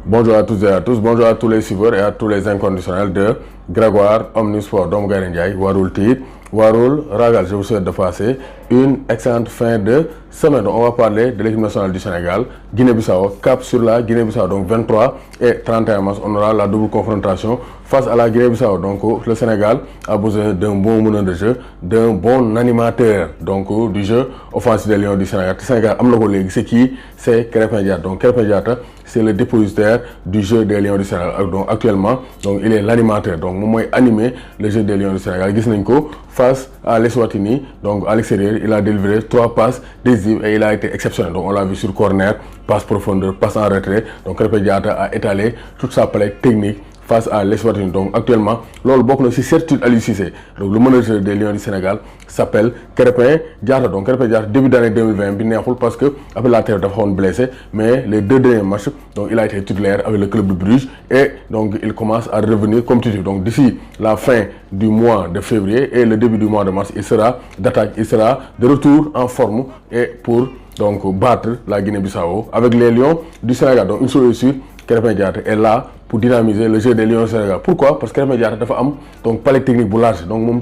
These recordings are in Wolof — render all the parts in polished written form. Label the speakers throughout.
Speaker 1: Bonjour à toutes et à tous, bonjour à tous les suiveurs et à tous les inconditionnels de Grégoire Omnisport. Doomu Gaynde Ndiaye warul tiit warul ragal. Je vous souhaite de passer une excellente fin de semaine. Donc, on va parler de l'équipe nationale du Sénégal, Guinée-Bissau, cap sur la Guinée-Bissau. Donc 23 et 31 mars, on aura la double confrontation face à la Guinée-Bissau. Donc le Sénégal a besoin d'un bon meneur de jeu, d'un bon animateur donc du jeu offensif des Lions du Sénégal. Le Sénégal am na ko léegi, c'est qui? C'est Krépin Diatta. Donc Krépin Diatta, c'est le dépositaire du jeu des Lions du Sénégal. Donc actuellement, donc il est l'animateur. Donc moom mooy animer le jeu des Lions du Sénégal. Gis nañ ko face à l'Eswatini. Donc à l'extérieur, il a délivré 3 passes décisives et il a été exceptionnel. Donc on l'a vu sur corner, passe profondeur, passe en retrait. Donc Krépin Diatta a étalé toute sa palette technique face à l'Eswatini. Donc actuellement, loolu bokk na ci certitude Aliou Cissé. Donc le manager des Lions du Sénégal s'appelle Krépin Diatta. Donc Krépin Diatta début d'année 2020 bi neexul parce que après la trêve dafa xawoon blessé, mais les 2 derniers matchs donc il a été titulaire avec le club de Bruges et donc il commence à revenir comme titulaire. Donc d'ici la fin du mois de février et le début du mois de mars, il sera d'attaque, il sera de retour en forme et pour donc battre la Guinée-Bissau avec les Lions du Sénégal. Donc une chose est sûre, Krépin Diatta est là pour dynamiser le jeu des Lions du Sénégal. Pourquoi? Parce que Krépin Diatta dafa am donc palette technique bu large. Donc moom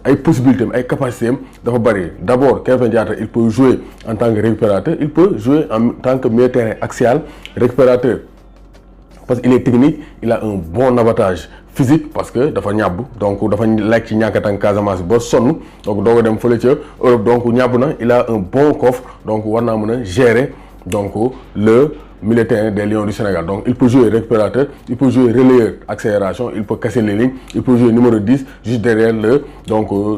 Speaker 1: ay possibilités ay capacités dafa bari. D'abord Krépin Diatta il peut jouer en tant que récupérateur, il peut jouer en tant que milieu terrain axial récupérateur parce qu'il est technique, il a un bon avantage physique parce que dafa ñàbb donc dafa lekk ci ñàkkatan Casamance ba sonn donc doo ko dem fële ca Europe donc ñàbb na, il a un bon coffre donc war naa mën a gérer donc le milieu terrain des Lions du Sénégal. Donc il peut jouer récupérateur, il peut jouer relayeur accélération, il peut casser les lignes, il peut jouer numéro 10 juste derrière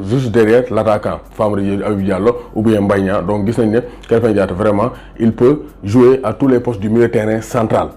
Speaker 1: juste derrière l'attaquant Famara Habib Diallo ou bien Mbaye Niang. Donc gis nañ ne Krépin Diatta vraiment il peut jouer à tous les postes du milieu terrain central.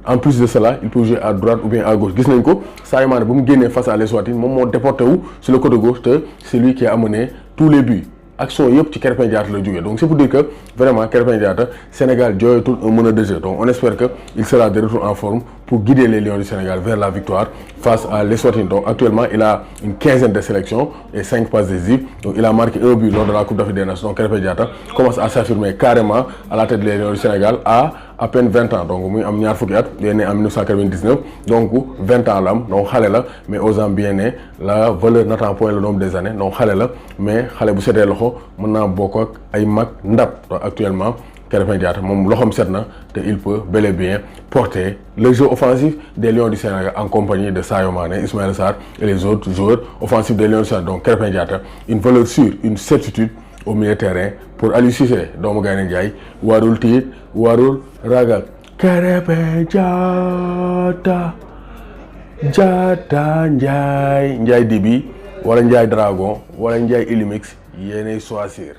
Speaker 1: En plus de cela, il peut jouer à droite ou bien à gauche. Gis nañ ko Sadio Mané ba mu génnee face à l'Eswatini moom moo déporté wu sur le côté gauche te c'est lui qui a amené tous les buts. Action yëpp ci Krépin Diatta la jógee. Donc c'est pour dire que vraiment Krépin Diatta Sénégal jooyatul un meneur de jeu. Donc on espère que il sera de retour en forme pour guider les Lions du Sénégal vers la victoire face à l'Eswatini. Donc actuellement il a une quinzaine de sélections et 5 passes décisives. Donc il a marqué un but lors de la Coupe d'Afrique des Nations. Donc Krépin Diatta commence à s'affirmer carrément à la tête des Lions du Sénégal à peine 20 ans. Donc muy am ñaar fukki at, il est né en 1999. Donc 20 ans la am. Donc xale la mais osant bien né la valeur n'attend point le nombre des années. Donc xale la mais xale bu setee loxo mën naa bokk ak ay mag ndab. Donc actuellement Krépin Diatta moom loxoom set na te il peut bel et bien porter le jeu offensif des Lions du Sénégal en compagnie de Sadio Mané, Ismaïla Sarr et les autres joueurs offensifs des Lions du Sénégal. Donc Krépin Diatta une valeur sûre, une certitude au milieu terrain pour Aliou Cissé. Doomu Gaynde Ndiaye warul tiit warul ragal. Krépin Diatta Diatta Ndiaye Ndiaye Dibi wala Ndiaye Dragon wala Ndiaye Illimix yéenay choisir.